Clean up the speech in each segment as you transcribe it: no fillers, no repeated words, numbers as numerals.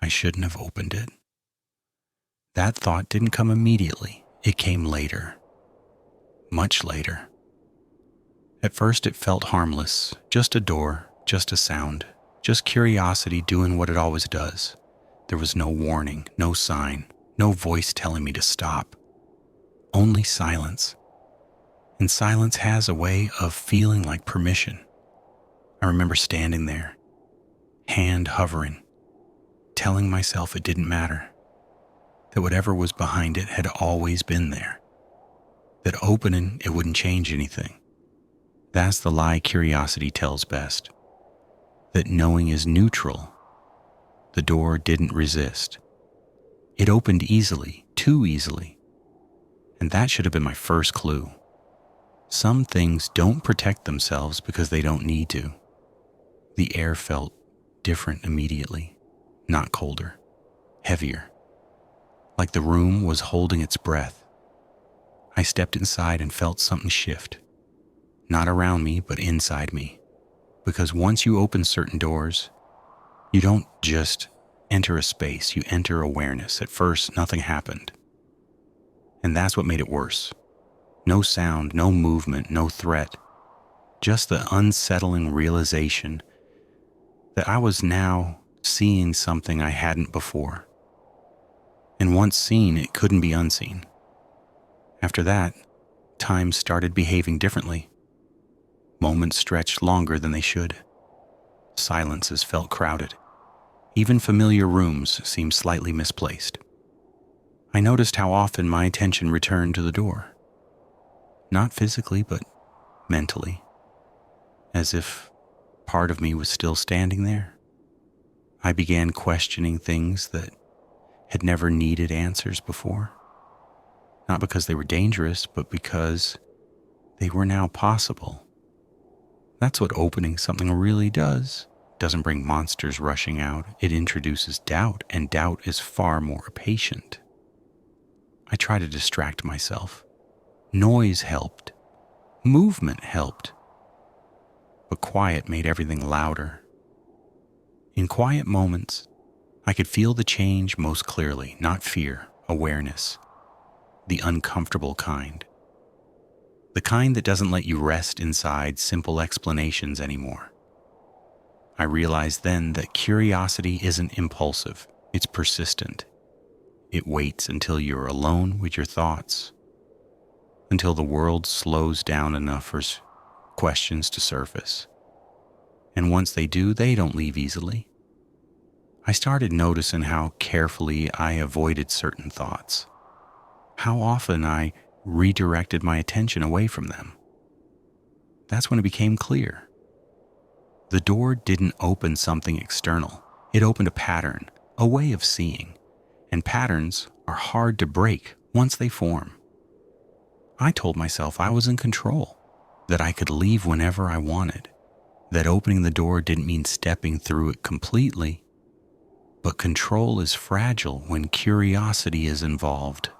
I shouldn't have opened it. That thought didn't come immediately. It came later. Much later. At first it felt harmless. Just a door, just a sound, just curiosity doing what it always does. There was no warning, no sign, no voice telling me to stop. Only silence. And silence has a way of feeling like permission. I remember standing there, hand hovering, telling myself it didn't matter, that whatever was behind it had always been there, that opening it wouldn't change anything. That's the lie curiosity tells best, that knowing is neutral. The door didn't resist. It opened easily, too easily, and that should have been my first clue. Some things don't protect themselves because they don't need to. The air felt different immediately, not colder, heavier, like the room was holding its breath. I stepped inside and felt something shift, not around me, but inside me. Because once you open certain doors, you don't just enter a space, you enter awareness. At first, nothing happened. And that's what made it worse. No sound, no movement, no threat. Just the unsettling realization that I was now seeing something I hadn't before. And once seen, it couldn't be unseen. After that, time started behaving differently. Moments stretched longer than they should. Silences felt crowded. Even familiar rooms seemed slightly misplaced. I noticed how often my attention returned to the door. Not physically, but mentally. As if part of me was still standing there. I began questioning things that had never needed answers before. Not because they were dangerous, but because they were now possible. That's what opening something really does. It doesn't bring monsters rushing out. It introduces doubt, and doubt is far more patient. I tried to distract myself. Noise helped. Movement helped. But quiet made everything louder. In quiet moments, I could feel the change most clearly, not fear, awareness. The uncomfortable kind. The kind that doesn't let you rest inside simple explanations anymore. I realized then that curiosity isn't impulsive, it's persistent. It waits until you're alone with your thoughts, until the world slows down enough for questions to surface. And once they do, they don't leave easily. I started noticing how carefully I avoided certain thoughts, how often I redirected my attention away from them. That's when it became clear. The door didn't open something external. It opened a pattern, a way of seeing. And patterns are hard to break once they form. I told myself I was in control, that I could leave whenever I wanted, that opening the door didn't mean stepping through it completely. But control is fragile when curiosity is involved.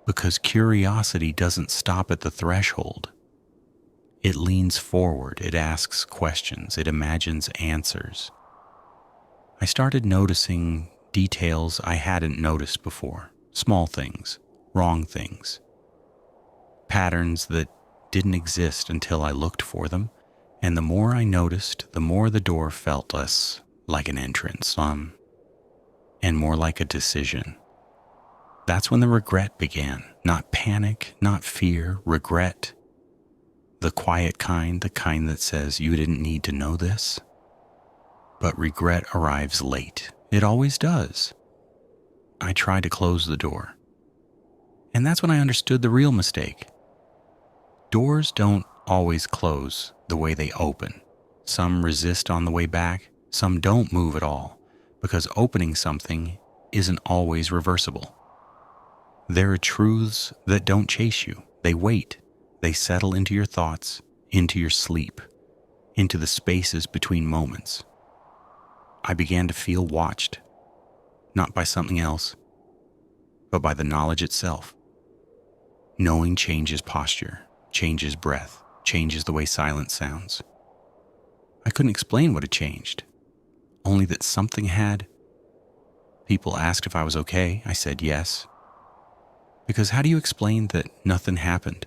Because curiosity doesn't stop at the threshold. It leans forward, it asks questions, it imagines answers. I started noticing details I hadn't noticed before, small things, wrong things, patterns that didn't exist until I looked for them, and the more I noticed, the more the door felt less like an entrance, and more like a decision. That's when the regret began. Not panic, not fear, regret. The quiet kind, the kind that says you didn't need to know this. But regret arrives late. It always does. I tried to close the door. And that's when I understood the real mistake. Doors don't always close the way they open. Some resist on the way back. Some don't move at all, because opening something isn't always reversible. There are truths that don't chase you. They wait. They settle into your thoughts, into your sleep, into the spaces between moments. I began to feel watched, not by something else, but by the knowledge itself. Knowing changes posture, changes breath, changes the way silence sounds. I couldn't explain what had changed, only that something had, People asked if I was okay. I said yes. Because how do you explain that nothing happened,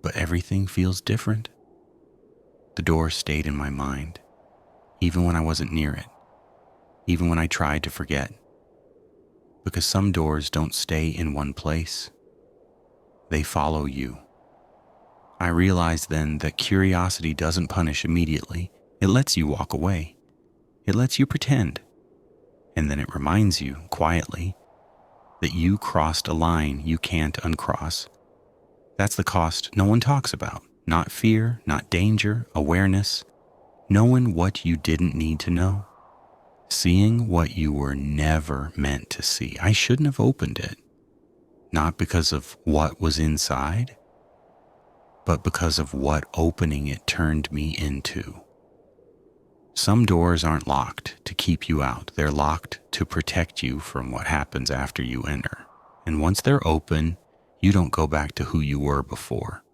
but everything feels different? The door stayed in my mind, even when I wasn't near it, even when I tried to forget. Because some doors don't stay in one place. They follow you. I realized then that curiosity doesn't punish immediately. It lets you walk away. It lets you pretend. And then it reminds you, quietly, that you crossed a line you can't uncross. That's the cost no one talks about. Not fear, not danger, awareness. Knowing what you didn't need to know. Seeing what you were never meant to see. I shouldn't have opened it. Not because of what was inside, but because of what opening it turned me into. Some doors aren't locked to keep you out. They're locked to protect you from what happens after you enter. And once they're open, you don't go back to who you were before.